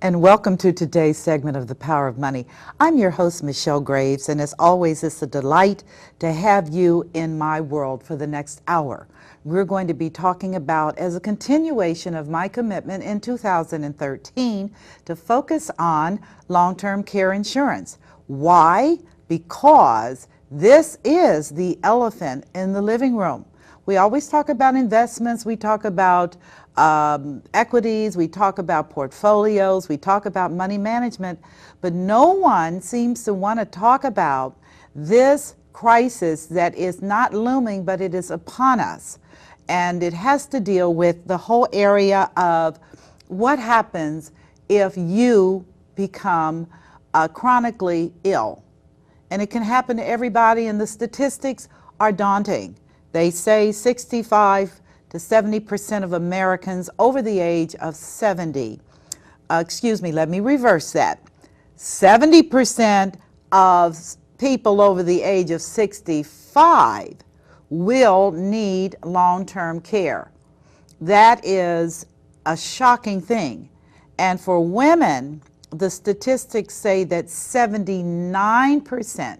And welcome to today's segment of The Power of Money. I'm your host, Michelle Graves, and as always, it's a delight to have you in my world for the next hour. We're going to be talking about, as a continuation of my commitment in 2013, to focus on long-term care insurance. Why? Because this is the elephant in the living room. We always talk about investments, we talk about equities, we talk about portfolios, we talk about money management, but no one seems to want to talk about this crisis that is not looming, but it is upon us. And it has to deal with the whole area of what happens if you become chronically ill. And it can happen to everybody, and the statistics are daunting. They say 65 to 70% of Americans over the age of 70, let me reverse that. 70% of people over the age of 65 will need long-term care. That is a shocking thing. And for women, the statistics say that 79%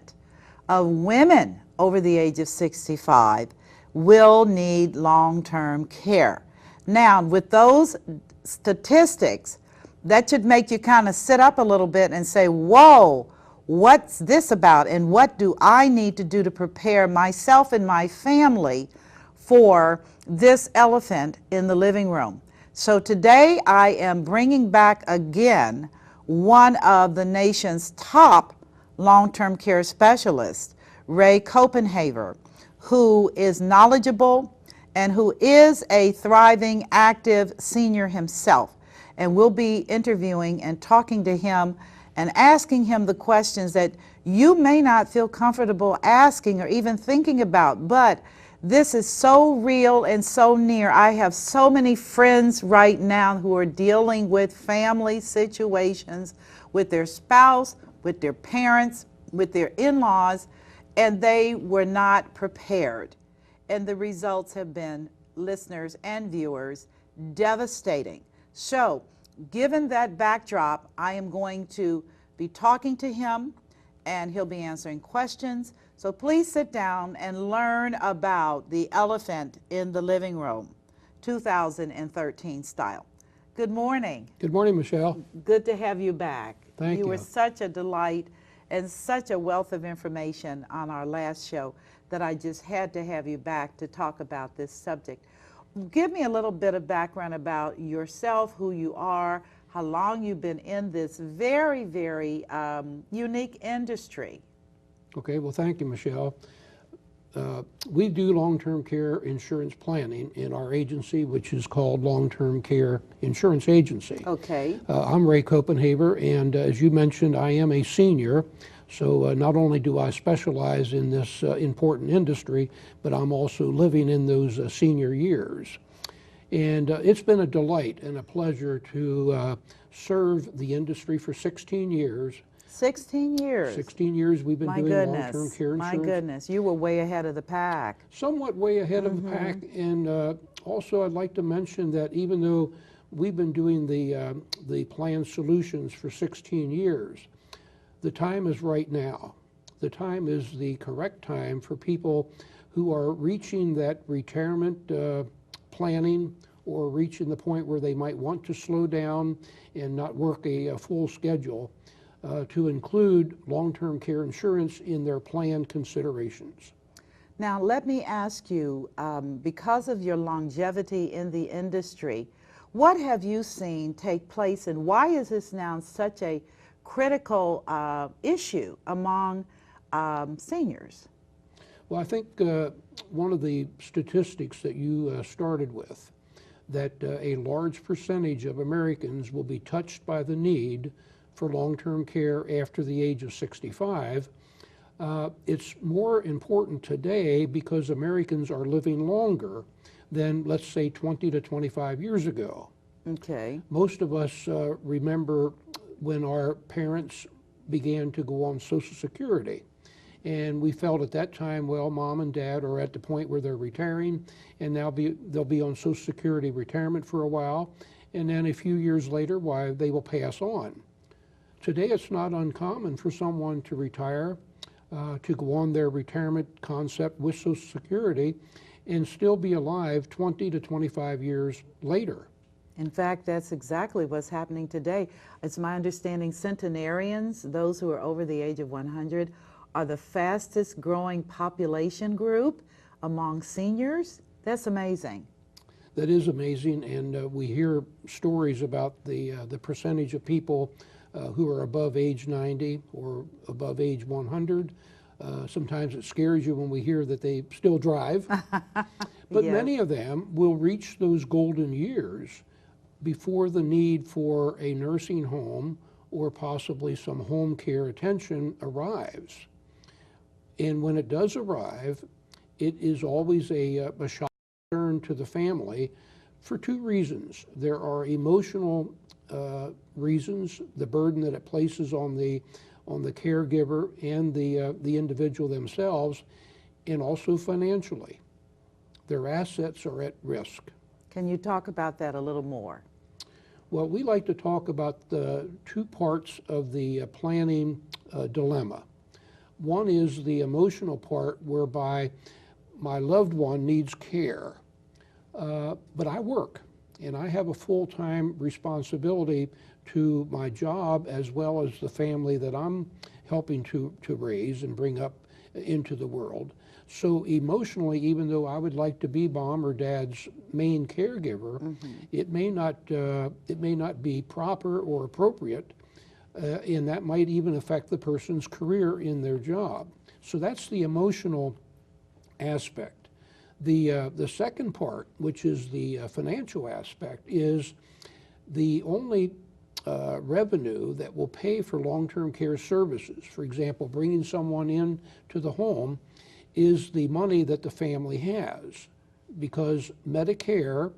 of women over the age of 65 will need long-term care. Now, with those statistics, that should make you kind of sit up a little bit and say, whoa, what's this about? And what do I need to do to prepare myself and my family for this elephant in the living room? So today I am bringing back again one of the nation's top long-term care specialists, Ray Copenhaver, who is knowledgeable and who is a thriving, active senior himself. And we'll be interviewing and talking to him and asking him the questions that you may not feel comfortable asking or even thinking about, but this is so real and so near. I have so many friends right now who are dealing with family situations with their spouse, with their parents, with their in-laws, and they were not prepared. And the results have been, listeners and viewers, devastating. So, given that backdrop, I am going to be talking to him, and he'll be answering questions. So please sit down and learn about the elephant in the living room, 2013 style. Good morning. Good morning, Michelle. Good to have you back. Thank you. You were such a delight and such a wealth of information on our last show that I just had to have you back to talk about this subject. Give me a little bit of background about yourself, who you are, how long you've been in this very, very unique industry. Okay, well, thank you, Michelle. We do long-term care insurance planning in our agency, which is called Long-Term Care Insurance Agency. Okay. I'm Ray Copenhaver, and as you mentioned, I am a senior. So not only do I specialize in this important industry, but I'm also living in those senior years. And it's been a delight and a pleasure to serve the industry for 16 years. 16 years. 16 years we've been doing long-term care insurance. My goodness, you were way ahead of the pack. Somewhat way ahead of the pack, and also I'd like to mention that even though we've been doing the plan solutions for 16 years, the time is right now. The time is the correct time for people who are reaching that retirement planning or reaching the point where they might want to slow down and not work a full schedule. To include long-term care insurance in their plan considerations. Now, let me ask you, because of your longevity in the industry, what have you seen take place, and why is this now such a critical issue among seniors? Well, I think one of the statistics that you started with, that a large percentage of Americans will be touched by the need for long-term care after the age of 65. It's more important today because Americans are living longer than, let's say, 20 to 25 years ago. Okay. Most of us remember when our parents began to go on Social Security. And we felt at that time, well, mom and dad are at the point where they're retiring, and now they'll be on Social Security retirement for a while. and then a few years later, why, they will pass on. Today, it's not uncommon for someone to retire, to go on their retirement concept with Social Security, and still be alive 20 to 25 years later. In fact, that's exactly what's happening today. It's my understanding centenarians, those who are over the age of 100, are the fastest growing population group among seniors. That's amazing. That is amazing, and we hear stories about the percentage of people who are above age 90 or above age 100. Sometimes it scares you when we hear that they still drive, but Yes. many of them will reach those golden years before the need for a nursing home or possibly some home care attention arrives. And when it does arrive, it is always a shock to the family for two reasons. There are emotional reasons, the burden that it places on the caregiver and the individual themselves, and also financially. Their assets are at risk. Can you talk about that a little more? Well, we like to talk about the two parts of the planning dilemma. One is the emotional part, whereby my loved one needs care, but I work and I have a full-time responsibility to my job as well as the family that I'm helping to raise and bring up into the world. So emotionally, even though I would like to be mom or dad's main caregiver, it may not be proper or appropriate, and that might even affect the person's career in their job. So that's the emotional aspect. The second part, which is the financial aspect, is the only revenue that will pay for long-term care services. For example, bringing someone in to the home is the money that the family has, because Medicare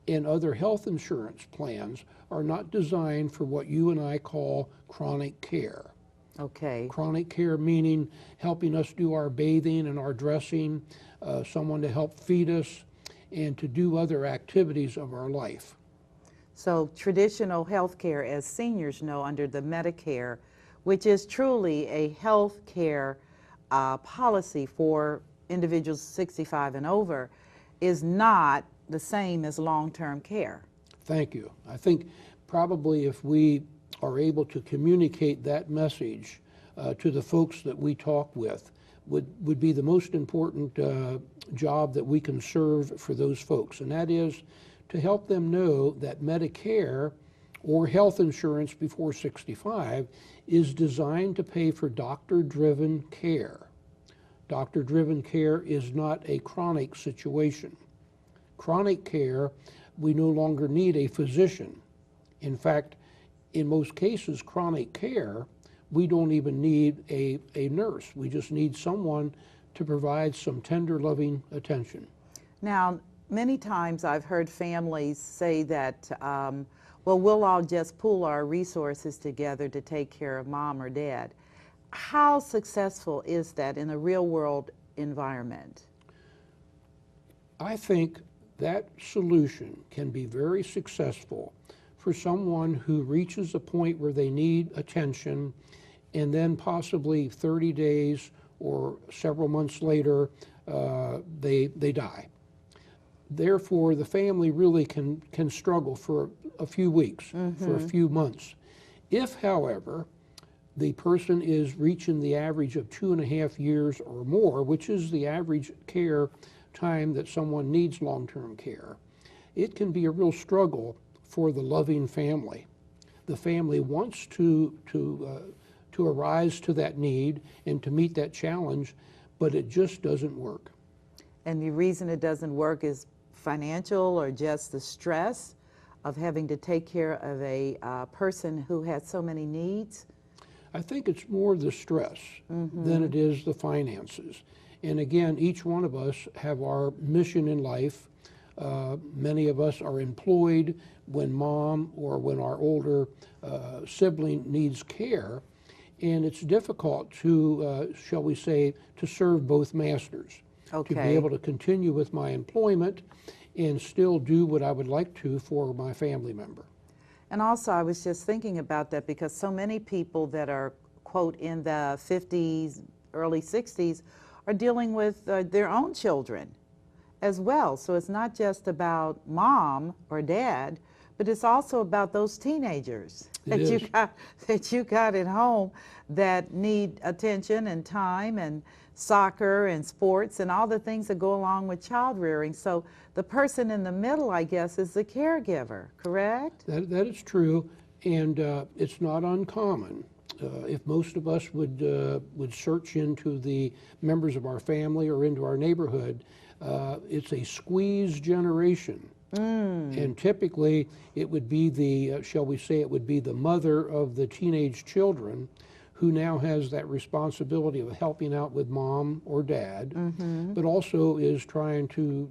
and other health insurance plans are not designed for what you and I call chronic care. Okay. Chronic care meaning helping us do our bathing and our dressing, someone to help feed us, and to do other activities of our life. So traditional health care, as seniors know, under the Medicare, which is truly a health care policy for individuals 65 and over, is not the same as long-term care. Thank you. I think probably if we are able to communicate that message to the folks that we talk with, would be the most important job that we can serve for those folks, and that is to help them know that Medicare or health insurance before 65 is designed to pay for doctor-driven care. Doctor-driven care is not a chronic situation. Chronic care, we no longer need a physician. In fact, in most cases, chronic care, we don't even need a nurse. We just need someone to provide some tender, loving attention. Now, many times I've heard families say that, well, we'll all just pool our resources together to take care of mom or dad. How successful is that in a real world environment? I think that solution can be very successful for someone who reaches a point where they need attention, and then possibly 30 days or several months later, they die. Therefore, the family really can struggle for a few weeks, for a few months. If, however, the person is reaching the average of 2.5 years or more, which is the average care time that someone needs long-term care, it can be a real struggle for the loving family. The family wants to arise to that need and to meet that challenge, but it just doesn't work. And the reason it doesn't work is financial, or just the stress of having to take care of a person who has so many needs? I think it's more the stress than it is the finances. And again, each one of us have our mission in life. Many of us are employed when mom or when our older sibling needs care, and it's difficult to, shall we say, to serve both masters. Okay. To be able to continue with my employment and still do what I would like to for my family member. And also, I was just thinking about that because so many people that are, quote, in the 50s, early 60s, are dealing with their own children as well. So it's not just about mom or dad, but it's also about those teenagers It that you got at home that need attention and time and soccer and sports and all the things that go along with child rearing. So the person in the middle, I guess, is the caregiver, correct? That is true, and it's not uncommon. If most of us would search into the members of our family or into our neighborhood, it's a squeeze generation. And typically, it would be the, shall we say, it would be the mother of the teenage children who now has that responsibility of helping out with mom or dad, but also is trying to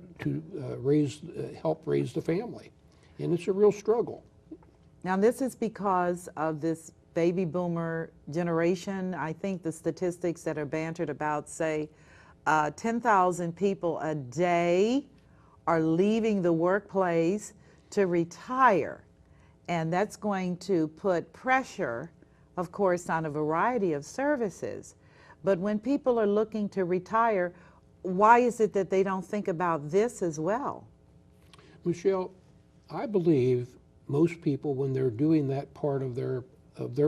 help raise the family. And it's a real struggle. Now, this is because of this baby boomer generation. I think the statistics that are bantered about say 10,000 people a day are leaving the workplace to retire. And that's going to put pressure, of course, on a variety of services. But when people are looking to retire, why is it that they don't think about this as well? Michelle, I believe most people, when they're doing that part of their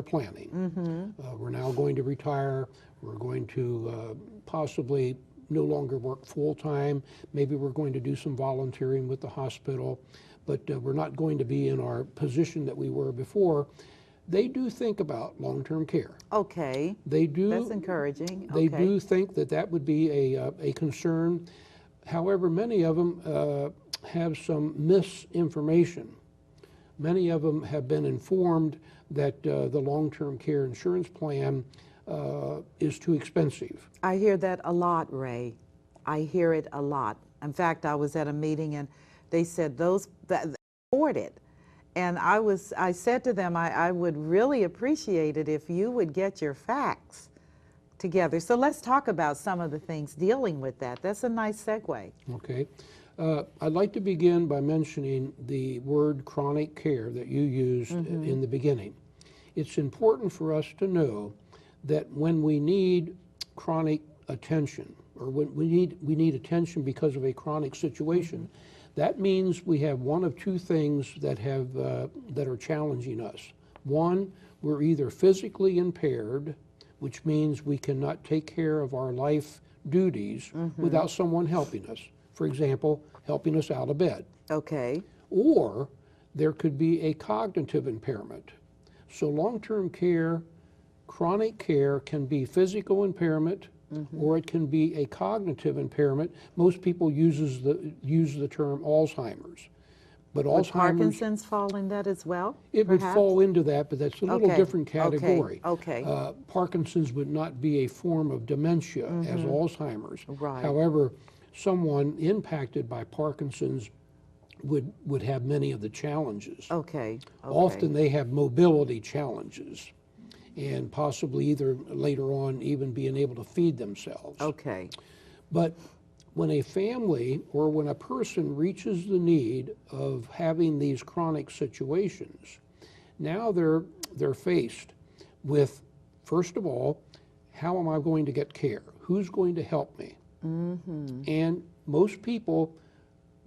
planning, we're now going to retire, we're going to possibly no longer work full-time, maybe we're going to do some volunteering with the hospital, but we're not going to be in our position that we were before. They do think about long-term care. Okay. They do. That's encouraging. They Okay. do think that that would be a concern. However, many of them have some misinformation. Many of them have been informed that the long-term care insurance plan is too expensive. I hear that a lot, Ray. I hear it a lot. In fact, I was at a meeting and they said those that afford it. And I said to them, I would really appreciate it if you would get your facts together. So let's talk about some of the things dealing with that. That's a nice segue. Okay. I'd like to begin by mentioning the word chronic care that you used in the beginning. It's important for us to know that when we need chronic attention, or when we need attention because of a chronic situation, that means we have one of two things that are challenging us. One, we're either physically impaired, which means we cannot take care of our life duties without someone helping us. For example, helping us out of bed. Okay. Or there could be a cognitive impairment. So long-term care, chronic care can be physical impairment, or it can be a cognitive impairment. Most people use the term Alzheimer's. But Would Alzheimer's, Parkinson's fall in that as well? it would fall into that, but that's a little Okay, different category. okay. Parkinson's would not be a form of dementia as Alzheimer's. Right. However, someone impacted by Parkinson's would have many of the challenges. Okay. Often they have mobility challenges and possibly either later on even being able to feed themselves. Okay. But when a family or when a person reaches the need of having these chronic situations, now they're faced with, first of all, how am I going to get care? Who's going to help me? And most people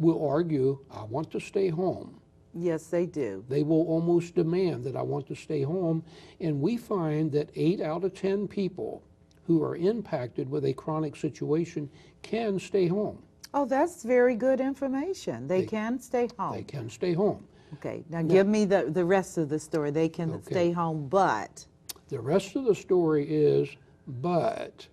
will argue, I want to stay home. Yes, they do. They will almost demand that I want to stay home. And we find that 8 out of 10 people who are impacted with a chronic situation can stay home. Oh, that's very good information. They can stay home. They can stay home. Okay, now give me the rest of the story. They can stay home, but. The rest of the story is, but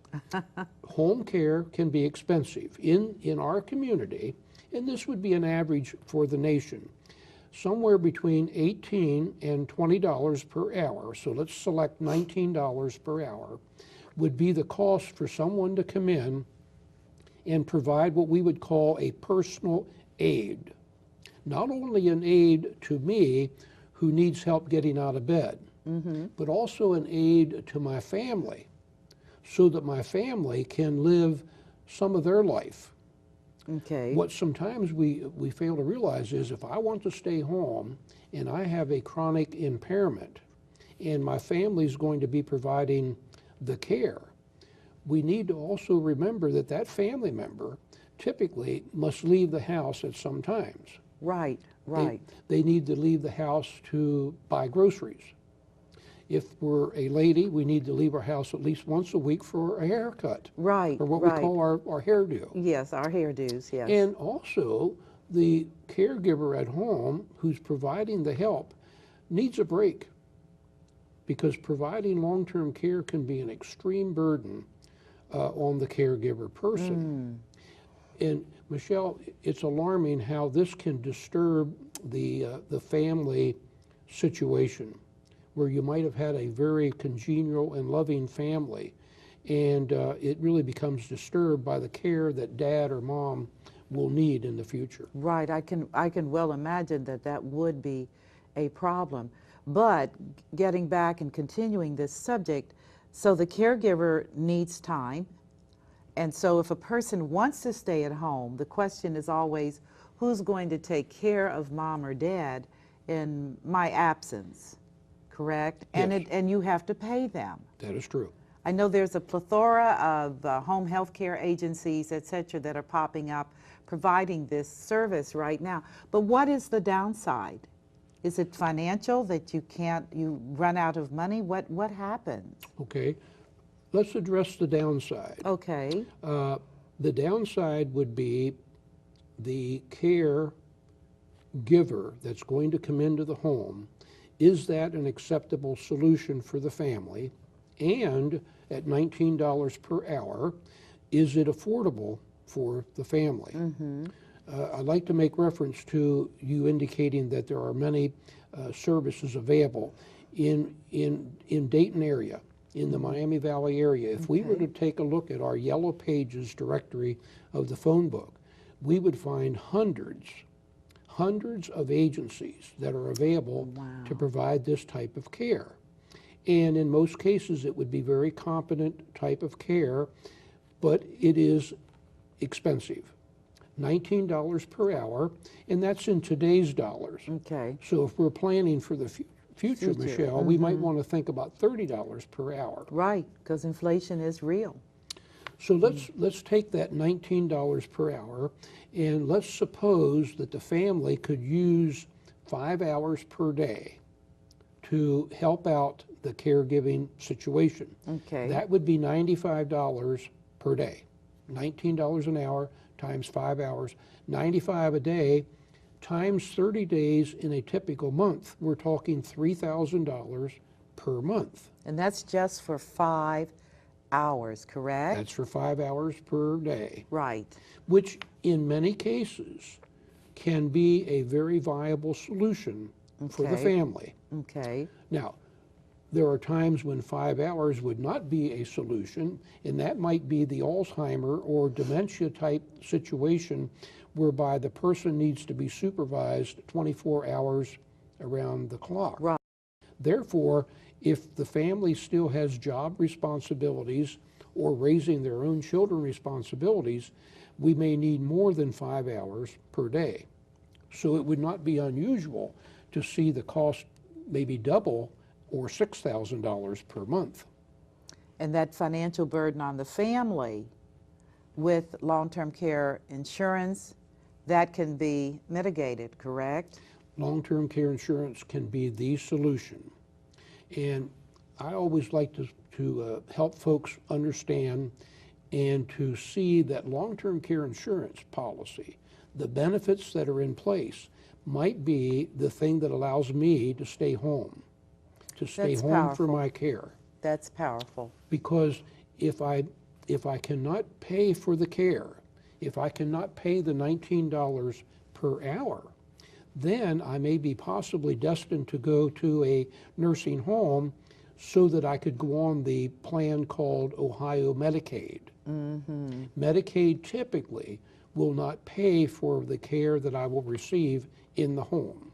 home care can be expensive. In our community, and this would be an average for the nation, somewhere between $18 and $20 per hour, so let's select $19 per hour, would be the cost for someone to come in and provide what we would call a personal aid. Not only an aid to me who needs help getting out of bed, but also an aid to my family so that my family can live some of their life. Okay. What sometimes we fail to realize is if I want to stay home and I have a chronic impairment and my family's going to be providing the care, we need to also remember that that family member typically must leave the house at some times. Right, They- right. They need to leave the house to buy groceries. If we're a lady, we need to leave our house at least once a week for a haircut, Right, or what we right. call our hairdo. Yes, our hairdos, yes. And also, the caregiver at home who's providing the help needs a break, because providing long-term care can be an extreme burden on the caregiver person. And Michelle, it's alarming how this can disturb the family situation, where you might have had a very congenial and loving family, and it really becomes disturbed by the care that dad or mom will need in the future. Right, I can well imagine that that would be a problem. But getting back and continuing this subject, so the caregiver needs time. And so if a person wants to stay at home, the question is always, who's going to take care of mom or dad in my absence, correct? And Yes. and you have to pay them. That is true. I know there's a plethora of home health care agencies, et cetera, that are popping up providing this service right now. But what is the downside? Is it financial, that you run out of money? What happens? Okay, let's address the downside. Okay, The downside would be the care giver that's going to come into the home. Is that an acceptable solution for the family? And at $19 per hour, is it affordable for the family? I'd like to make reference to you indicating that there are many services available in Dayton area, in the Miami Valley area. If we were to take a look at our Yellow Pages directory of the phone book, we would find hundreds of agencies that are available to provide this type of care. And in most cases, it would be very competent type of care, but it is expensive. $19 per hour, and that's in today's dollars. okay, So if we're planning for the future, Michelle, we might want to think about $30 per hour. right, because inflation is real. So let's take that $19 per hour, and let's suppose that the family could use 5 hours per day to help out the caregiving situation. Okay. That would be $95 per day. $19 an hour times 5 hours, $95 a day times 30 days in a typical month. We're talking $3,000 per month. And that's just for 5 hours, correct? That's for 5 hours per day, Right. which in many cases can be a very viable solution for the Okay. family. Okay. Now, there are times when 5 hours would not be a solution, and that might be the Alzheimer or dementia type situation whereby the person needs to be supervised 24 hours around the clock. Right. Therefore, if the family still has job responsibilities or raising their own children responsibilities, we may need more than 5 hours per day. So it would not be unusual to see the cost maybe double or $6,000 per month. And that financial burden on the family with long-term care insurance, that can be mitigated, correct? Long-term care insurance can be the solution. And I always like to help folks understand and to see that long-term care insurance policy, the benefits that are in place, might be the thing that allows me to stay home, That's for powerful. my care. That's powerful. Because if I cannot pay for the care, if I cannot pay the $19 per hour, then I may be possibly destined to go to a nursing home so that I could go on the plan called Ohio Medicaid. Medicaid typically will not pay for the care that I will receive in the home.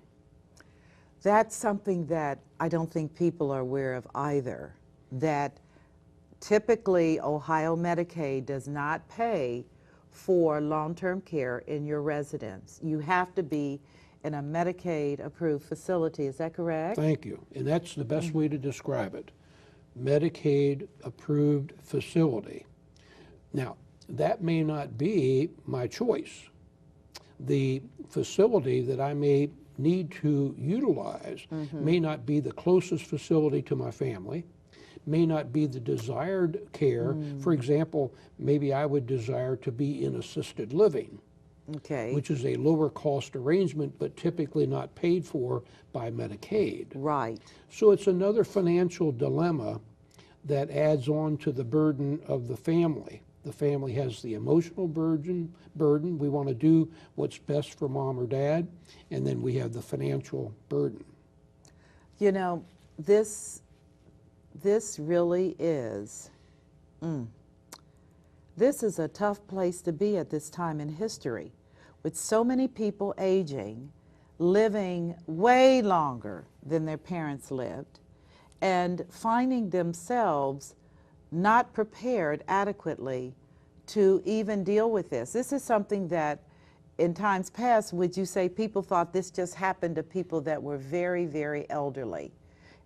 That's something that I don't think people are aware of either, that typically Ohio Medicaid does not pay for long-term care in your residence. You have to be in a Medicaid-approved facility. Is that correct? Thank you. And that's the best way to describe it. Medicaid-approved facility. Now, that may not be my choice. The facility that I may need to utilize may not be the closest facility to my family, may not be the desired care. For example, maybe I would desire to be in assisted living, Okay. which is a lower cost arrangement, but typically not paid for by Medicaid. Right. So it's another financial dilemma that adds on to the burden of the family. The family has the emotional burden. We want to do what's best for mom or dad, and then we have the financial burden. You know, this really is, this is a tough place to be at this time in history, with so many people aging, living way longer than their parents lived, and finding themselves not prepared adequately to even deal with this. This is something that in times past, would you say people thought this just happened to people that were very, very elderly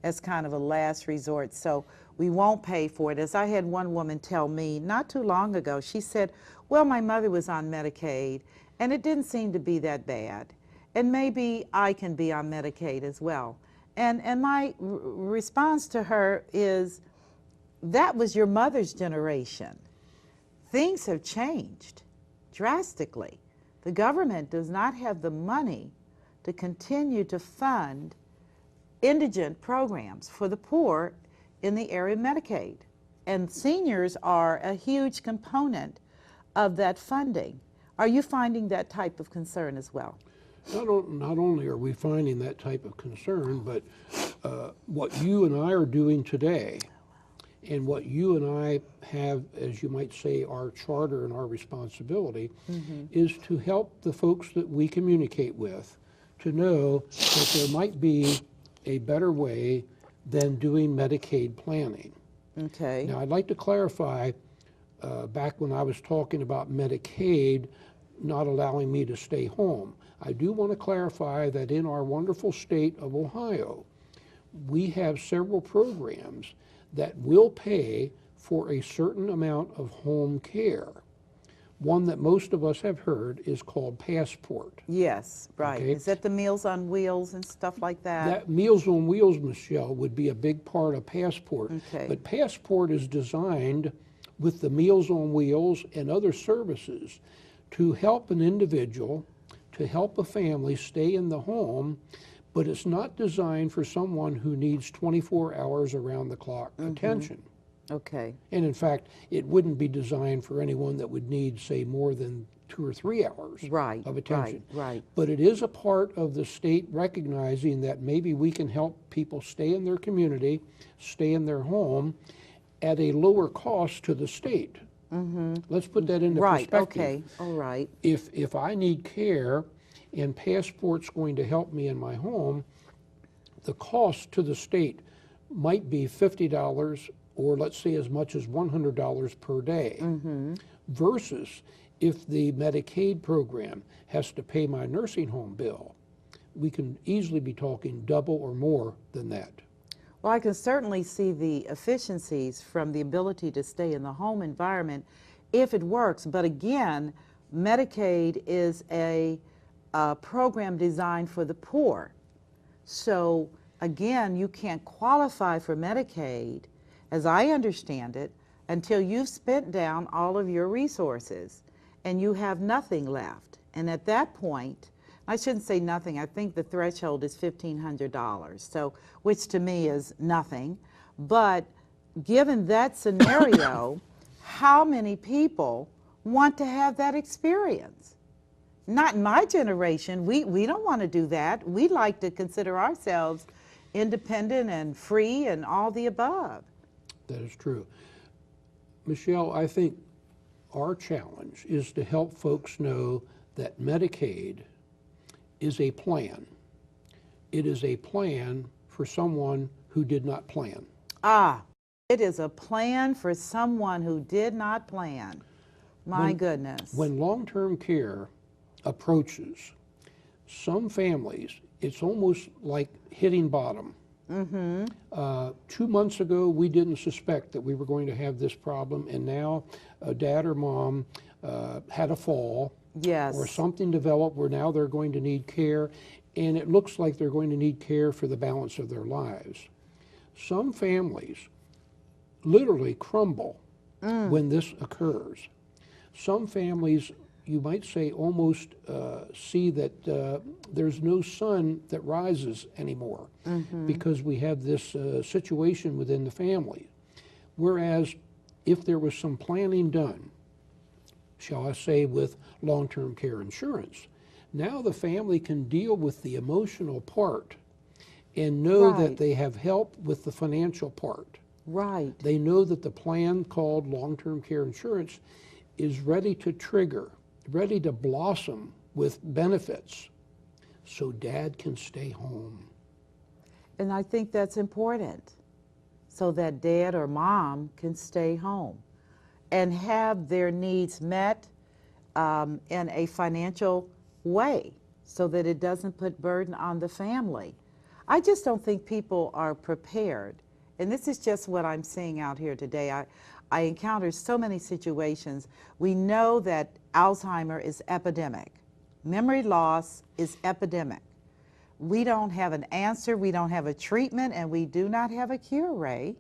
as kind of a last resort, so we won't pay for it. As I had one woman tell me not too long ago, she said, well, my mother was on Medicaid and it didn't seem to be that bad, and maybe I can be on Medicaid as well. And my response to her is, that was your mother's generation. Things have changed drastically. The government does not have the money to continue to fund indigent programs for the poor in the area of Medicaid. And seniors are a huge component of that funding. Are you finding that type of concern as well? Not only are we finding that type of concern, but what you and I are doing today, and what you and I have, as you might say, our charter and our responsibility, is to help the folks that we communicate with to know that there might be a better way than doing Medicaid planning. Okay. Now, I'd like to clarify, back when I was talking about Medicaid not allowing me to stay home, I do want to clarify that in our wonderful state of Ohio, we have several programs that will pay for a certain amount of home care. One that most of us have heard is called Passport. Yes, right. Okay. Is that the Meals on Wheels and stuff like that? That Meals on Wheels, Michelle, would be a big part of Passport. Okay. But Passport is designed with the Meals on Wheels and other services to help an individual, to help a family stay in the home, but it's not designed for someone who needs 24 hours around the clock attention. Okay. And in fact, it wouldn't be designed for anyone that would need, say, more than 2 or 3 hours Right, of attention. right. But it is a part of the state recognizing that maybe we can help people stay in their community, stay in their home at a lower cost to the state. Let's put that into Right, perspective. okay, all right. If I need care and Passport's going to help me in my home, the cost to the state might be $50 or let's say as much as $100 per day, versus if the Medicaid program has to pay my nursing home bill, we can easily be talking double or more than that. Well, I can certainly see the efficiencies from the ability to stay in the home environment if it works. But again, Medicaid is a program designed for the poor. So again, you can't qualify for Medicaid, as I understand it, until you've spent down all of your resources and you have nothing left. And at that point, I shouldn't say nothing, I think the threshold is $1,500, so, which to me is nothing. But given that scenario, how many people want to have that experience? Not in my generation. We don't want to do that. We like to consider ourselves independent and free and all the above. That is true. Michelle, I think our challenge is to help folks know that Medicaid is a plan. It is a plan for someone who did not plan. Ah, it is a plan for someone who did not plan. My goodness. When long-term care approaches, some families, it's almost like hitting bottom. 2 months ago, we didn't suspect that we were going to have this problem, and now dad or mom had a fall, Yes. or something developed where now they're going to need care, and it looks like they're going to need care for the balance of their lives. Some families literally crumble when this occurs. Some families, you might say, almost see that there's no sun that rises anymore because we have this situation within the family. Whereas if there was some planning done, shall I say, with long-term care insurance, now the family can deal with the emotional part and know Right. that they have help with the financial part. Right. They know that the plan called long-term care insurance is ready to trigger, ready to blossom with benefits, so dad can stay home. And I think that's important, so that dad or mom can stay home and have their needs met in a financial way, so that it doesn't put burden on the family. I just don't think people are prepared. And this is just what I'm seeing out here today. I encounter so many situations. We know that Alzheimer is epidemic. Memory loss is epidemic. We don't have an answer, we don't have a treatment, and we do not have a cure, Ray.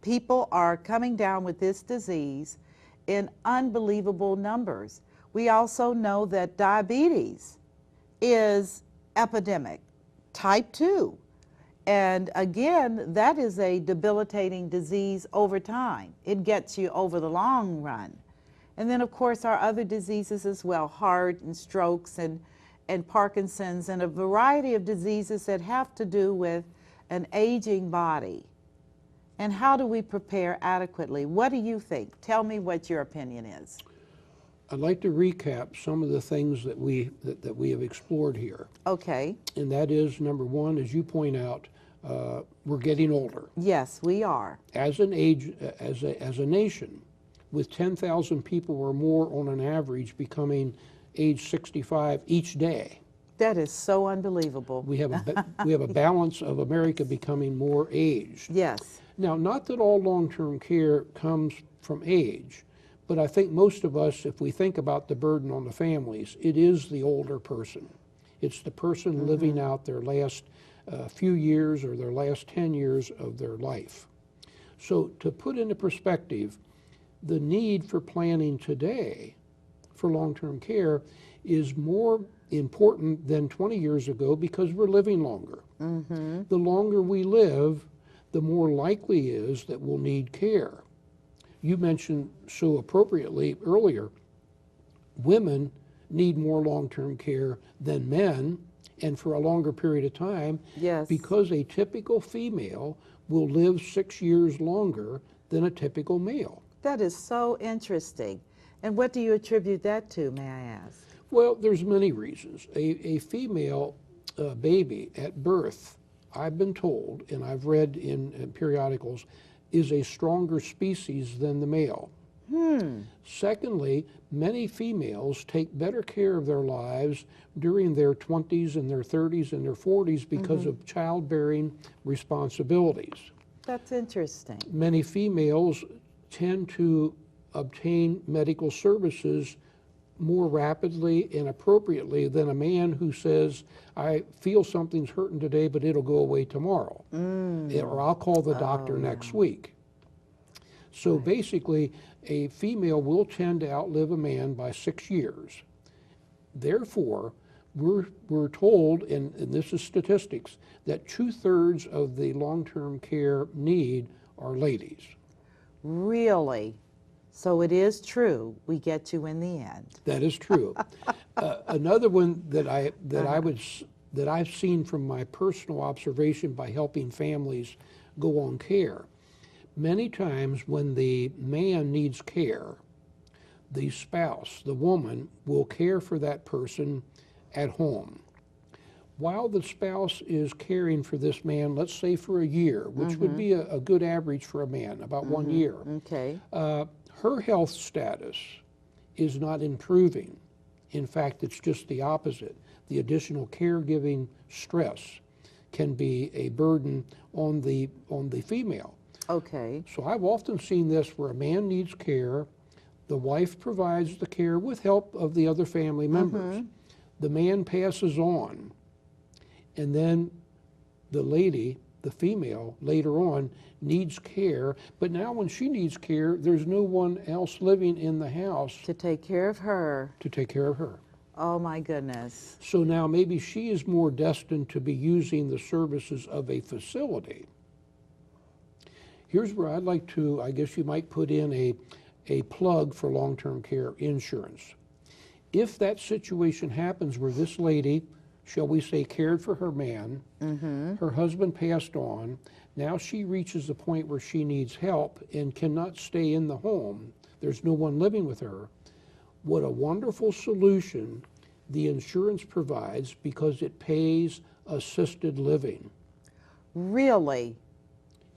People are coming down with this disease in unbelievable numbers. We also know that diabetes is epidemic, type 2. And again, that is a debilitating disease over time. It gets you over the long run. And then, of course, our other diseases as well, heart and strokes and Parkinson's and a variety of diseases that have to do with an aging body. And how do we prepare adequately? What do you think? Tell me what your opinion is. I'd like to recap some of the things that we have explored here. Okay. And that is, number one, as you point out, we're getting older. Yes, we are. As an age, as a nation, with 10,000 people or more on an average becoming age 65 each day, That is so unbelievable. we have a balance of America becoming more aged. Yes. Now, not that all long-term care comes from age, but I think most of us, if we think about the burden on the families, it is the older person. It's the person living out their last few years or their last 10 years of their life. So to put into perspective, the need for planning today for long-term care is more important than 20 years ago because we're living longer. The longer we live, the more likely is that we'll need care. You mentioned so appropriately earlier, women need more long-term care than men, and for a longer period of time, Yes. because a typical female will live 6 years longer than a typical male. That is so interesting. And what do you attribute that to, may I ask? Well, there's many reasons. A female baby at birth, I've been told, and I've read in periodicals, is a stronger species than the male. Secondly, many females take better care of their lives during their 20s and their 30s and their 40s because of childbearing responsibilities. That's interesting. Many females tend to obtain medical services more rapidly and appropriately than a man who says, I feel something's hurting today, but it'll go away tomorrow. Or I'll call the doctor next week. So basically, a female will tend to outlive a man by 6 years. Therefore, we're told, and this is statistics, that 2/3 of the long-term care need are ladies. Really? So it is true, we get you in the end. That is true. Another one that I've seen from my personal observation by helping families go on care. Many times when the man needs care, the spouse, the woman, will care for that person at home. While the spouse is caring for this man, let's say for a year, which would be a good average for a man, about 1 year, Okay. her health status is not improving. In fact, it's just the opposite. The additional caregiving stress can be a burden on the female. Okay. So I've often seen this where a man needs care, the wife provides the care with help of the other family members. The man passes on, and then the lady, the female, later on needs care, but now when she needs care, there's no one else living in the house To take care of her. to take care of her. Oh my goodness. So now maybe she is more destined to be using the services of a facility. Here's where I'd like to, I guess you might put in a plug for long-term care insurance. If that situation happens where this lady, shall we say, cared for her man, her husband passed on, now she reaches a point where she needs help and cannot stay in the home, there's no one living with her, what a wonderful solution the insurance provides because it pays assisted living. Really?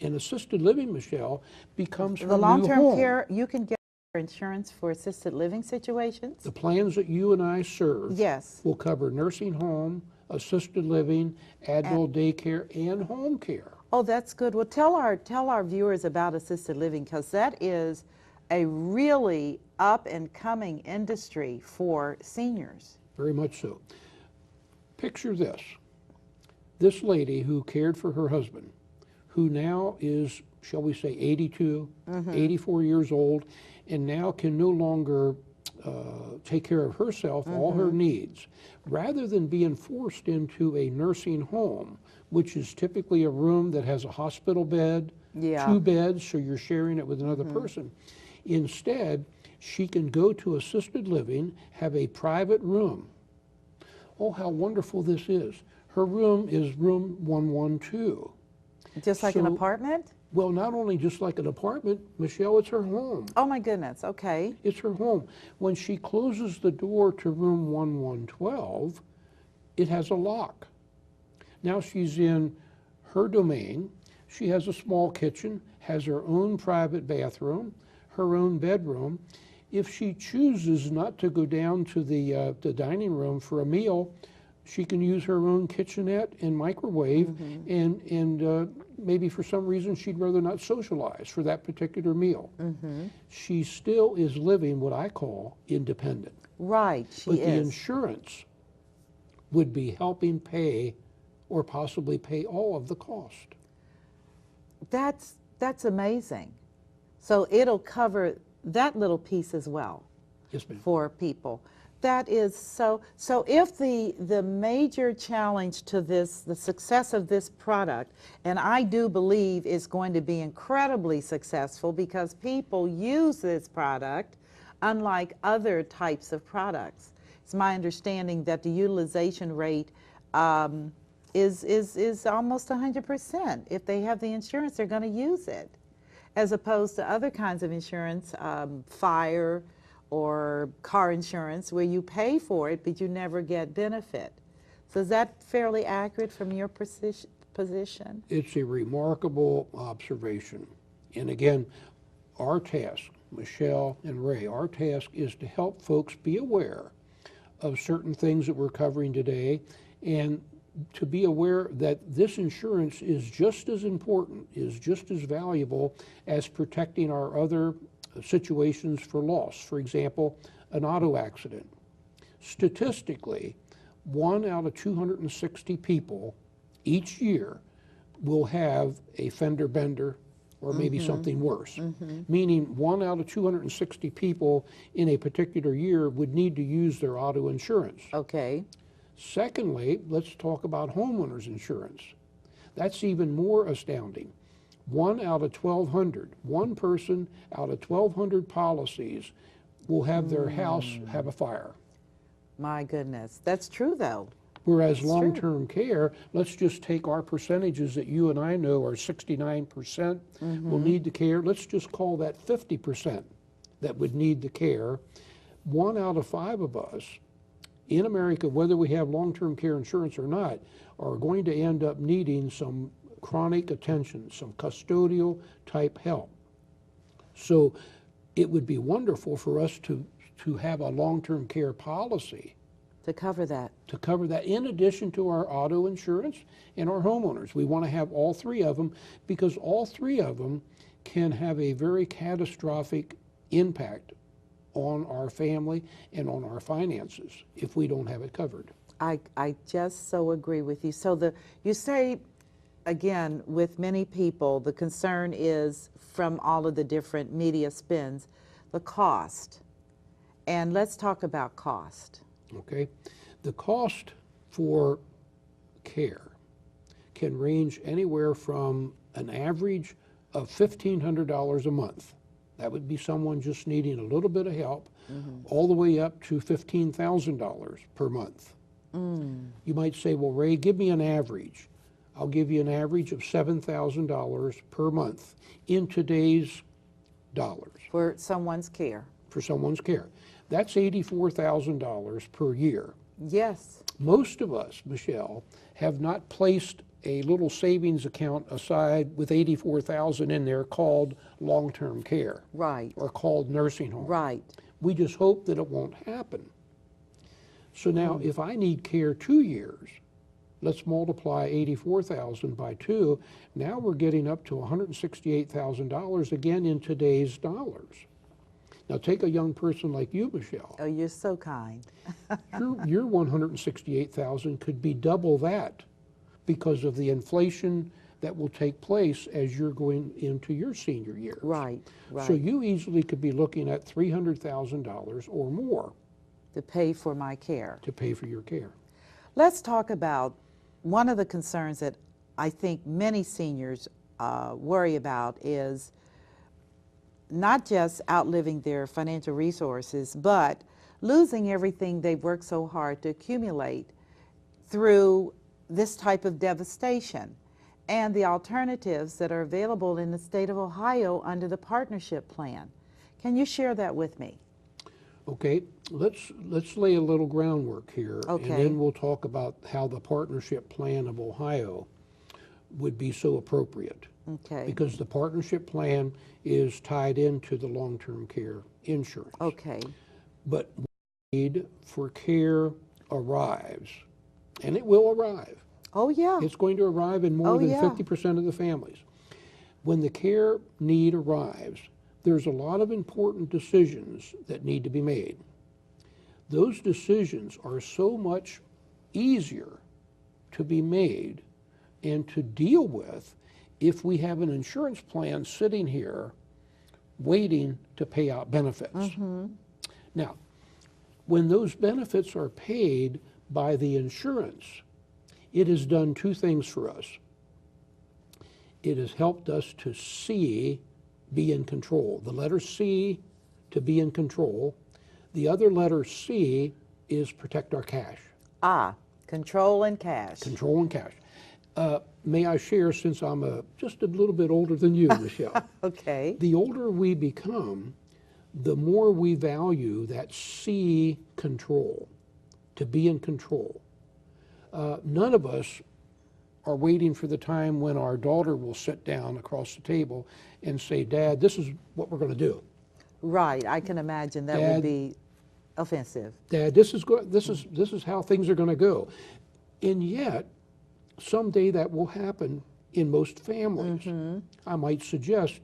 And assisted living, Michelle, becomes her The new long-term home. care, you can get insurance for assisted living situations? The plans that you and I serve Yes. will cover nursing home, assisted living, adult daycare, and home care. Oh, that's good. Well, tell our viewers about assisted living, because that is a really up and coming industry for seniors. Very much so. Picture this. This lady who cared for her husband, who now is, shall we say, 82, 84 years old, and now can no longer take care of herself, all her needs. Rather than being forced into a nursing home, which is typically a room that has a hospital bed, Yeah. 2 beds, so you're sharing it with another person. Instead, she can go to assisted living, have a private room. Oh, how wonderful this is. Her room is room 112. Just like an So- apartment? Well, not only just like an apartment, Michelle, it's her home. Oh my goodness, okay. It's her home. When she closes the door to room 1112, it has a lock. Now she's in her domain. She has a small kitchen, has her own private bathroom, her own bedroom. If she chooses not to go down to the dining room for a meal, she can use her own kitchenette and microwave, and maybe for some reason she'd rather not socialize for that particular meal. She still is living what I call independent. Right, she But the is. insurance would be helping pay or possibly pay all of the cost. That's amazing. So it'll cover that little piece as well Yes, ma'am. for people. That is so if the major challenge to this, the success of this product, and I do believe is going to be incredibly successful because people use this product unlike other types of products. It's my understanding that the utilization rate is almost 100%. If they have the insurance, they're going to use it, as opposed to other kinds of insurance, fire or car insurance, where you pay for it but you never get benefit. So is that fairly accurate from your position? It's a remarkable observation. And again, our task, Michelle and Ray, our task is to help folks be aware of certain things that we're covering today, and to be aware that this insurance is just as important, is just as valuable as protecting our other situations for loss. For example, an auto accident. Statistically, 1 out of 260 people each year will have a fender bender or maybe something worse. Meaning 1 out of 260 people in a particular year would need to use their auto insurance. Okay. Secondly, let's talk about homeowners insurance. That's even more astounding. 1 out of 1,200, one person out of 1,200 policies will have their house have a fire. My goodness. That's true, though. Whereas true. long-term care, let's just take our percentages that you and I know are 69% will need the care. Let's just call that 50% that would need the care. 1 out of 5 of us in America, whether we have long-term care insurance or not, are going to end up needing some chronic attention, some custodial type help. So it would be wonderful for us to to have a long-term care policy To cover that. to cover that, in addition to our auto insurance and our homeowners. We want to have all three of them because all three of them can have a very catastrophic impact on our family and on our finances if we don't have it covered. I just so agree with you. So you say, again, with many people, the concern is from all of the different media spins, the cost. And let's talk about cost. Okay? The cost for care can range anywhere from an average of $1,500 a month. That would be someone just needing a little bit of help, all the way up to $15,000 per month. You might say, well, Ray, give me an average. I'll give you an average of $7,000 per month in today's dollars. For someone's care. For someone's care. That's $84,000 per year. Yes. Most of us, Michelle, have not placed a little savings account aside with $84,000 in there called long-term care. Right. Or called nursing home. Right. We just hope that it won't happen. So now, if I need care 2 years, let's multiply 84,000 by 2. Now we're getting up to $168,000 again in today's dollars. Now take a young person like you, Michelle. Oh, you're so kind. Your 168,000 could be double that because of the inflation that will take place as you're going into your senior years. Right, right. So you easily could be looking at $300,000 or more To pay for my care. to pay for your care. Let's talk about one of the concerns that I think many seniors worry about is not just outliving their financial resources, but losing everything they've worked so hard to accumulate through this type of devastation and the alternatives that are available in the state of Ohio under the partnership plan. Can you share that with me? Okay, let's lay a little groundwork here, Okay. and then we'll talk about how the partnership plan of Ohio would be so appropriate. Okay. Because the partnership plan is tied into the long-term care insurance. Okay. But when the need for care arrives, and it will arrive. Oh, yeah. It's going to arrive in more Oh, than yeah. 50% of the families. When the care need arrives, there's a lot of important decisions that need to be made. Those decisions are so much easier to be made and to deal with if we have an insurance plan sitting here waiting to pay out benefits. Now, when those benefits are paid by the insurance, it has done two things for us. It has helped us to be in control. The letter C, to be in control. The other letter C is protect our cash. Control and cash. Control and cash. May I share, since I'm just a little bit older than you, Michelle, Okay. the older we become, the more we value that C, control, to be in control. None of us are waiting for the time when our daughter will sit down across the table and say, Dad, this is what we're going to do. Right. I can imagine that Dad- would be offensive. Dad, this is how things are going to go. And yet, someday that will happen in most families. I might suggest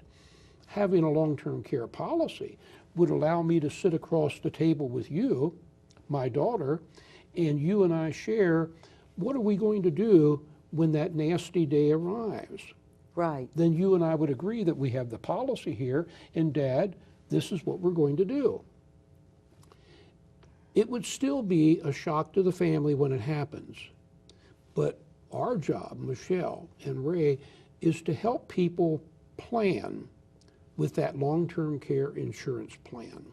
having a long-term care policy would allow me to sit across the table with you, my daughter, and you and I share, what are we going to do when that nasty day arrives? Right. Then you and I would agree that we have the policy here, and Dad, this is what we're going to do. It would still be a shock to the family when it happens, but our job, Michelle and Ray, is to help people plan with that long-term care insurance plan.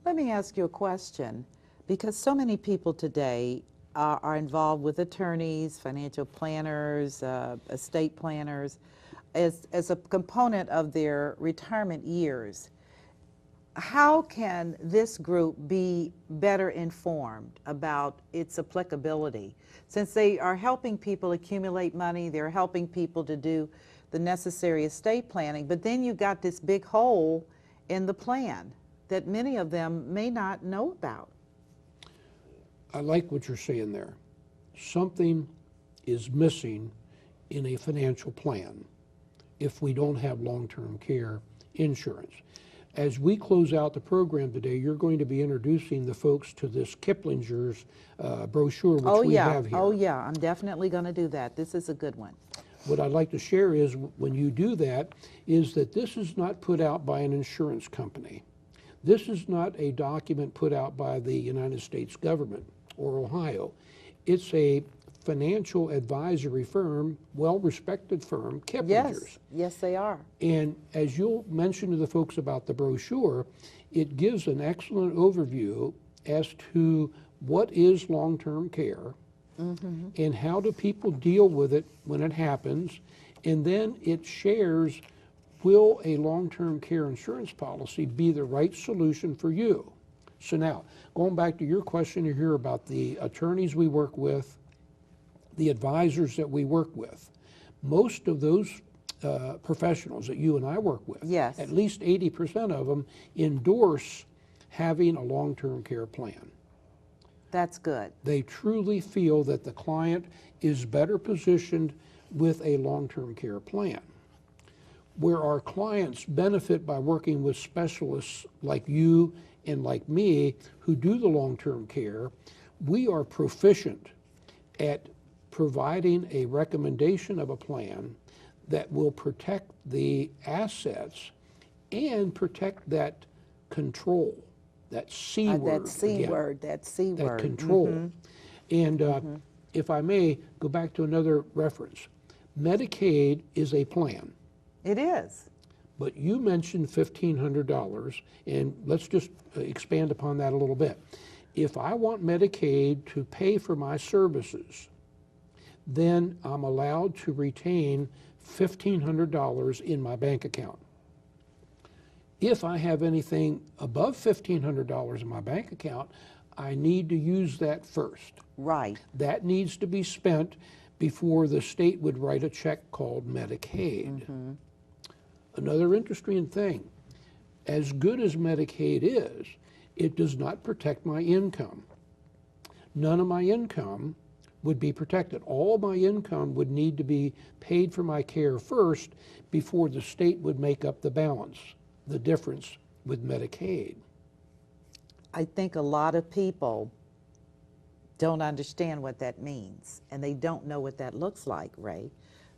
Let me ask you a question, because so many people today are involved with attorneys, financial planners, estate planners, as a component of their retirement years. How can this group be better informed about its applicability? Since they are helping people accumulate money, they're helping people to do the necessary estate planning, but then you've got this big hole in the plan that many of them may not know about. I like what you're saying there. Something is missing in a financial plan if we don't have long-term care insurance. As we close out the program today, you're going to be introducing the folks to this Kiplinger's brochure, which we have here. Oh yeah, I'm definitely going to do that. This is a good one. What I'd like to share is, when you do that, is that this is not put out by an insurance company. This is not a document put out by the United States government or Ohio. It's a financial advisory firm, well-respected firm, Kiplinger's. Yes, they are. And as you'll mention to the folks about the brochure, it gives an excellent overview as to what is long-term care, and how do people deal with it when it happens, and then it shares, will a long-term care insurance policy be the right solution for you? So now, going back to your question here about the attorneys we work with, the advisors that we work with, most of those professionals that you and I work with, Yes. at least 80% of them endorse having a long-term care plan. That's good. They truly feel that the client is better positioned with a long-term care plan. Where our clients benefit by working with specialists like you and like me who do the long-term care, we are proficient at providing a recommendation of a plan that will protect the assets and protect that control, that C word. That C again. word, that C That word. control. And if I may go back to another reference, Medicaid is a plan, It is. but you mentioned $1,500, and let's just expand upon that a little bit. If I want Medicaid to pay for my services, then I'm allowed to retain $1,500 in my bank account. If I have anything above $1,500 in my bank account, I need to use that first. Right. That needs to be spent before the state would write a check called Medicaid. Another interesting thing, as good as Medicaid is, it does not protect my income. None of my income would be protected. All of my income would need to be paid for my care first before the state would make up the balance, the difference with Medicaid. I think a lot of people don't understand what that means, and they don't know what that looks like, Ray.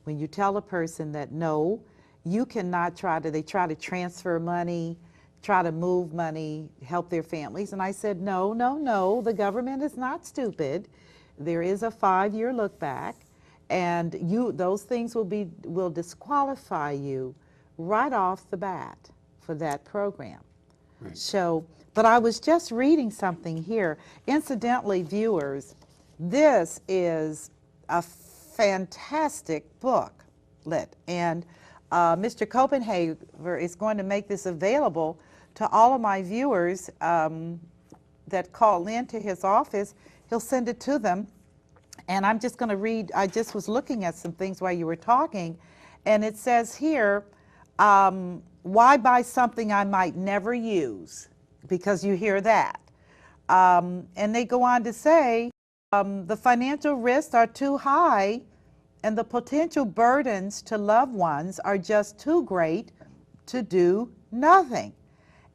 When you tell a person that no, you cannot they try to transfer money, try to move money, help their families. And I said, no, no, no, the government is not stupid. There is a 5-year look back, and those things will disqualify you right off the bat for that program. Right. So, but I was just reading something here. Incidentally, viewers, this is a fantastic booklet, and Mr. Copenhaver is going to make this available to all of my viewers that call in to his office. He'll send it to them, and I'm just going to read. I just was looking at some things while you were talking, and it says here, why buy something I might never use? Because you hear that. And they go on to say, the financial risks are too high and the potential burdens to loved ones are just too great to do nothing.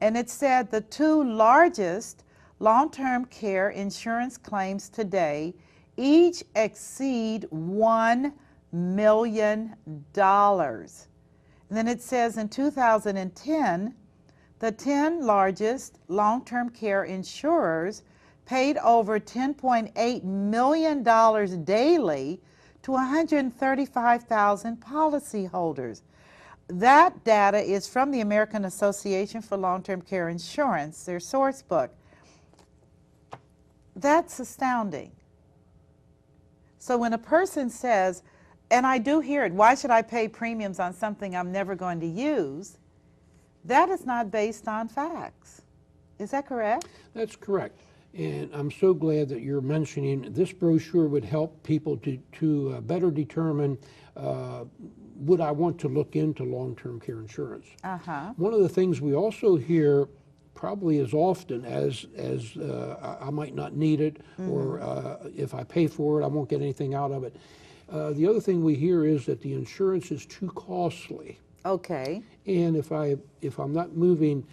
And it said the 2 largest long-term care insurance claims today each exceed $1 million. And then it says in 2010, the 10 largest long-term care insurers paid over $10.8 million daily to 135,000 policyholders. That data is from the American Association for Long-Term Care Insurance, their source book. That's astounding. So when a person says, and I do hear it, why should I pay premiums on something I'm never going to use? That is not based on facts. Is that correct? That's correct. And I'm so glad that you're mentioning this brochure would help people to better determine would I want to look into long-term care insurance. Uh-huh. One of the things we also hear probably as often as I might not need it, or if I pay for it, I won't get anything out of it. The other thing we hear is that the insurance is too costly, Okay. and if I'm not moving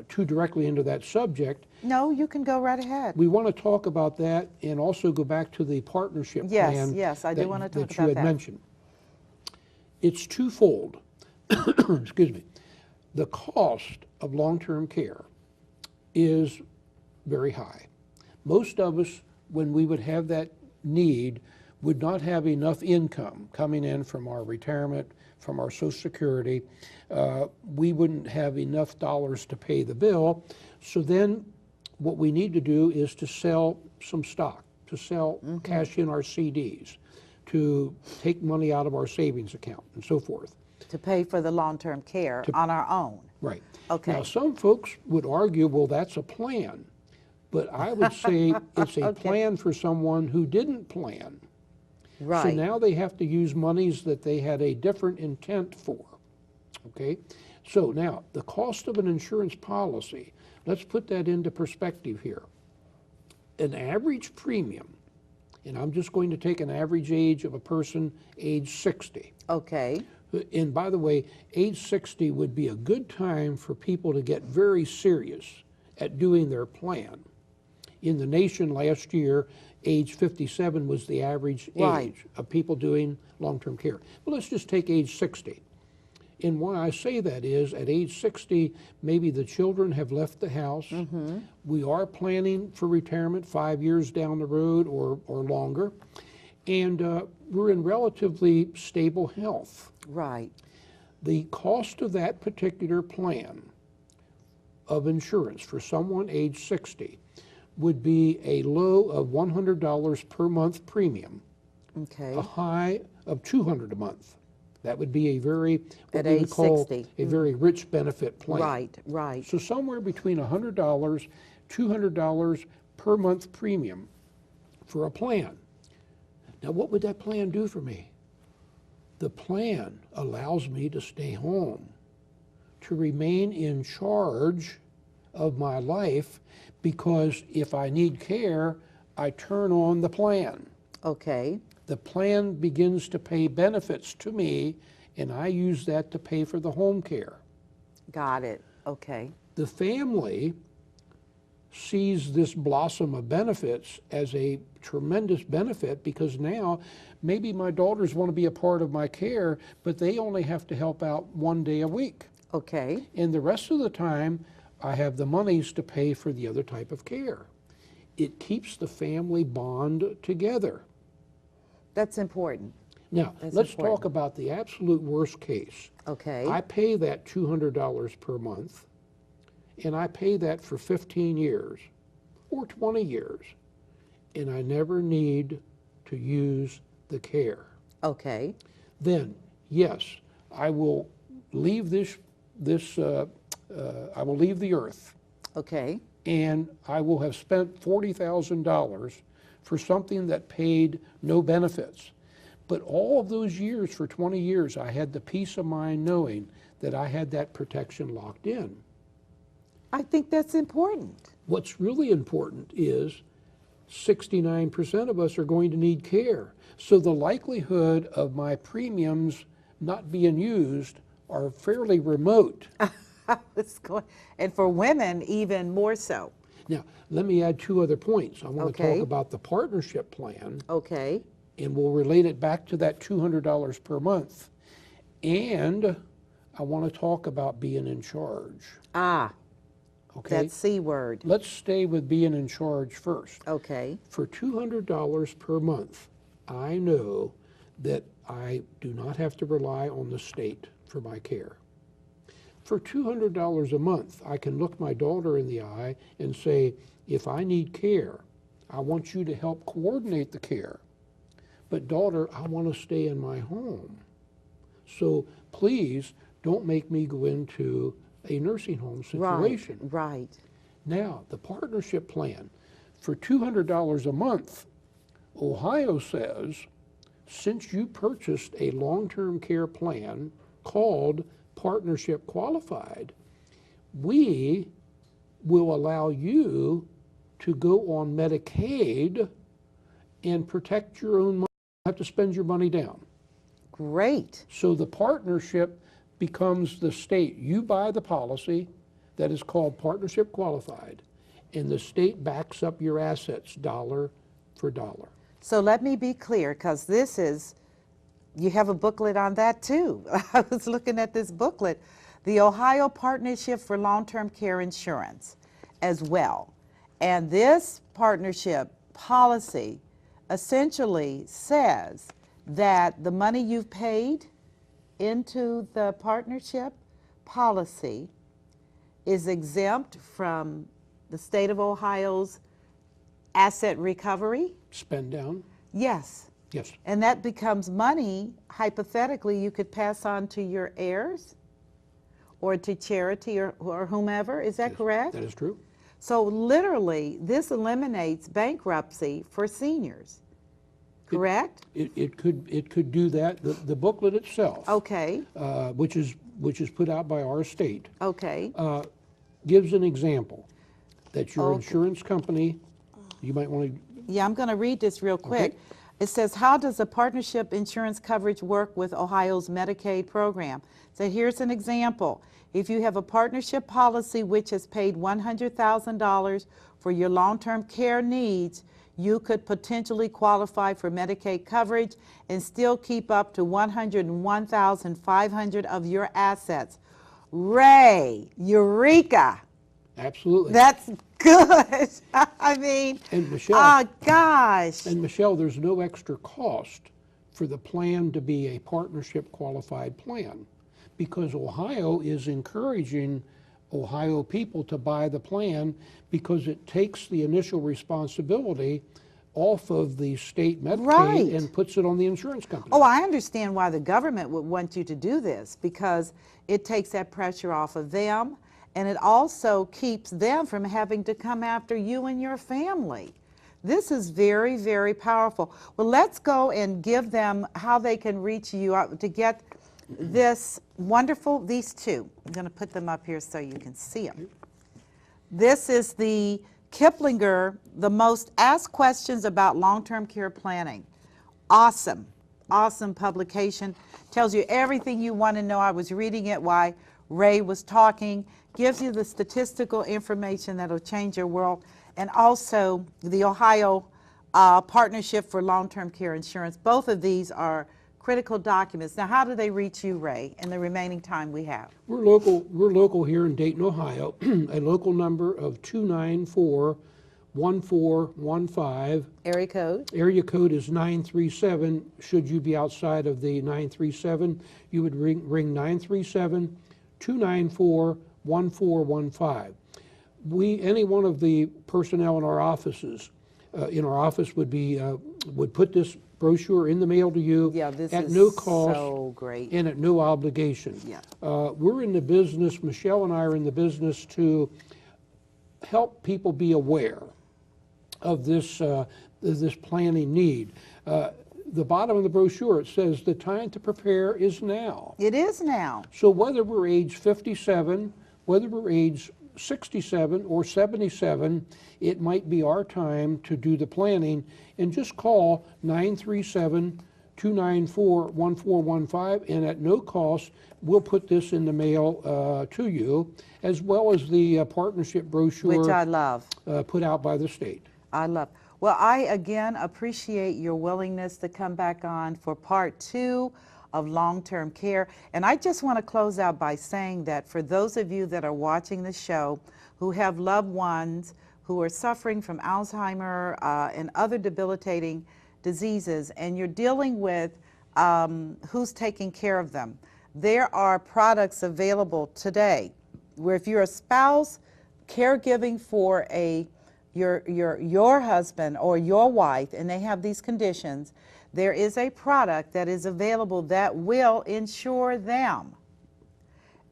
too directly into that subject, No, you can go right ahead. we want to talk about that and also go back to the partnership Yes, plan. yes, I do that- want to talk that you about had that. mentioned. It's twofold. Excuse me. The cost of long-term care is very high. Most of us, when we would have that need, would not have enough income coming in from our retirement, from our Social Security. We wouldn't have enough dollars to pay the bill. So then what we need to do is to sell some stock, to sell, cash in our CDs, to take money out of our savings account and so forth. To pay for the long-term care on our own. Right. Okay. Now, some folks would argue, well, that's a plan. But I would say it's a Okay. plan for someone who didn't plan. So Right. now they have to use monies that they had a different intent for. Okay? So now, the cost of an insurance policy, let's put that into perspective here. An average premium, and I'm just going to take an average age of a person age 60. Okay. And by the way, age 60 would be a good time for people to get very serious at doing their plan. In the nation last year, age 57 was the average Right. age of people doing long-term care. But let's just take age 60. And why I say that is, at age 60, maybe the children have left the house. We are planning for retirement 5 years down the road or longer. And we're in relatively stable health. Right. The cost of that particular plan of insurance for someone age 60 would be a low of $100 per month premium, Okay. a high of $200 a month. That would be a very, what At we would age call 60. a very rich benefit plan. Right, right. So somewhere between $100, $200 per month premium for a plan. Now, what would that plan do for me? The plan allows me to stay home, to remain in charge of my life, because if I need care, I turn on the plan. Okay. The plan begins to pay benefits to me, and I use that to pay for the home care. Got it. Okay. The family sees this blossom of benefits as a tremendous benefit, because now maybe my daughters want to be a part of my care, but they only have to help out 1 day a week. Okay. And the rest of the time, I have the monies to pay for the other type of care. It keeps the family bond together. That's important. Now, That's let's important. talk about the absolute worst case. Okay. I pay that $200 per month, and I pay that for 15 years or 20 years, and I never need to use the care. Okay. Then, yes, I will leave I will leave the earth, Okay. and I will have spent $40,000 for something that paid no benefits. But all of those years, for 20 years, I had the peace of mind knowing that I had that protection locked in. I think that's important. What's really important is 69% of us are going to need care. So the likelihood of my premiums not being used are fairly remote. And for women, even more so. Now, let me add 2 other points. I want to Okay. talk about the partnership plan, Okay. and we'll relate it back to that $200 per month. And I want to talk about being in charge. Ah, Okay? that C word. Let's stay with being in charge first. Okay. For $200 per month, I know that I do not have to rely on the state for my care. For $200 a month, I can look my daughter in the eye and say, if I need care, I want you to help coordinate the care. But daughter, I want to stay in my home. So please don't make me go into a nursing home situation. Right. Now, the partnership plan, for $200 a month, Ohio says, since you purchased a long-term care plan called Partnership Qualified, we will allow you to go on Medicaid and protect your own money. You don't have to spend your money down. Great. So the partnership becomes the state. You buy the policy that is called partnership qualified, and the state backs up your assets dollar for dollar. So let me be clear, because this is, you have a booklet on that too. I was looking at this booklet, the Ohio Partnership for Long-Term Care Insurance as well. And this partnership policy essentially says that the money you've paid into the partnership policy is exempt from the state of Ohio's asset recovery. Spend down? Yes. Yes. And that becomes money, hypothetically, you could pass on to your heirs or to charity or whomever. Is that correct? That is true. So literally, this eliminates bankruptcy for seniors, correct? It could do that. The booklet itself, Okay, which is put out by our state, okay, gives an example that your Okay. insurance company, you might want to. yeah, I'm going to read this real quick. Okay. It says, how does a partnership insurance coverage work with Ohio's Medicaid program? So here's an example. If you have a partnership policy which has paid $100,000 for your long-term care needs, you could potentially qualify for Medicaid coverage and still keep up to $101,500 of your assets. Ray, eureka! Absolutely. That's good. I mean, And Michelle, oh gosh. and Michelle, there's no extra cost for the plan to be a partnership qualified plan, because Ohio is encouraging Ohio people to buy the plan because it takes the initial responsibility off of the state Medicaid Right. and puts it on the insurance company. Oh, I understand why the government would want you to do this, because it takes that pressure off of them, and it also keeps them from having to come after you and your family. This is very, very powerful. Well, let's go and give them how they can reach you out to get this wonderful, these two. I'm going to put them up here so you can see them. This is the Kiplinger, the most asked questions about long-term care planning. Awesome, awesome publication. Tells you everything you want to know. I was reading it while Ray was talking. Gives you the statistical information that'll change your world. And also the Ohio Partnership for Long-Term Care Insurance. Both of these are critical documents. Now, how do they reach you, Ray, in the remaining time we have? We're local here in Dayton, Ohio. A local number of 294-1415. Area code? Area code is 937. Should you be outside of the 937, you would ring 937-294-1415. Any one of the personnel in our offices, would put this brochure in the mail to you Yeah, this at is no cost so great. and at no obligation. Yeah. We're in the business, Michelle and I are in the business to help people be aware of this planning need. The bottom of the brochure, it says the time to prepare is now. It is now. So whether we're age 57, whether we're age 67 or 77, it might be our time to do the planning, and just call 937-294-1415, and at no cost, we'll put this in the mail to you, as well as the partnership brochure Which I love. put out by the state. I love. Well, I again appreciate your willingness to come back on for part 2 of long-term care. And I just want to close out by saying that for those of you that are watching the show who have loved ones who are suffering from Alzheimer and other debilitating diseases, and you're dealing with who's taking care of them, there are products available today where if you're a spouse caregiving for your husband or your wife and they have these conditions, there is a product that is available that will insure them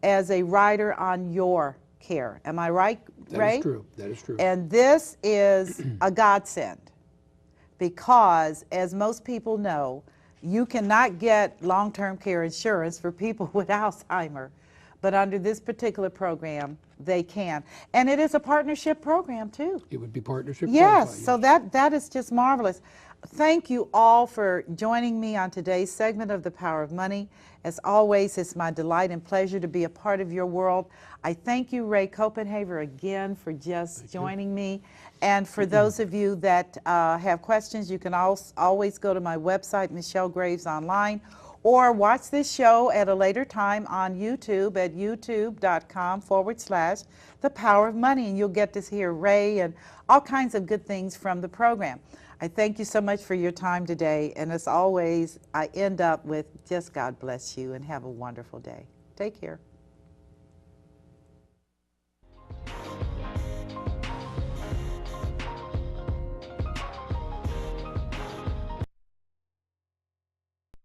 as a rider on your care. Am I right, Ray? That is true. That is true. And this is a godsend because, as most people know, you cannot get long-term care insurance for people with Alzheimer. but under this particular program, they can. And it is a partnership program too. It would be partnership Yes, qualified, so that is just marvelous. Thank you all for joining me on today's segment of The Power of Money. As always, it's my delight and pleasure to be a part of your world. I thank you, Ray Copenhaver, again for just joining me. And for those of you that have questions, you can always go to my website, Michelle Graves Online, or watch this show at a later time on YouTube at youtube.com/The Power of Money, and you'll get to hear Ray and all kinds of good things from the program. I thank you so much for your time today, and as always, I end up with just God bless you and have a wonderful day. Take care.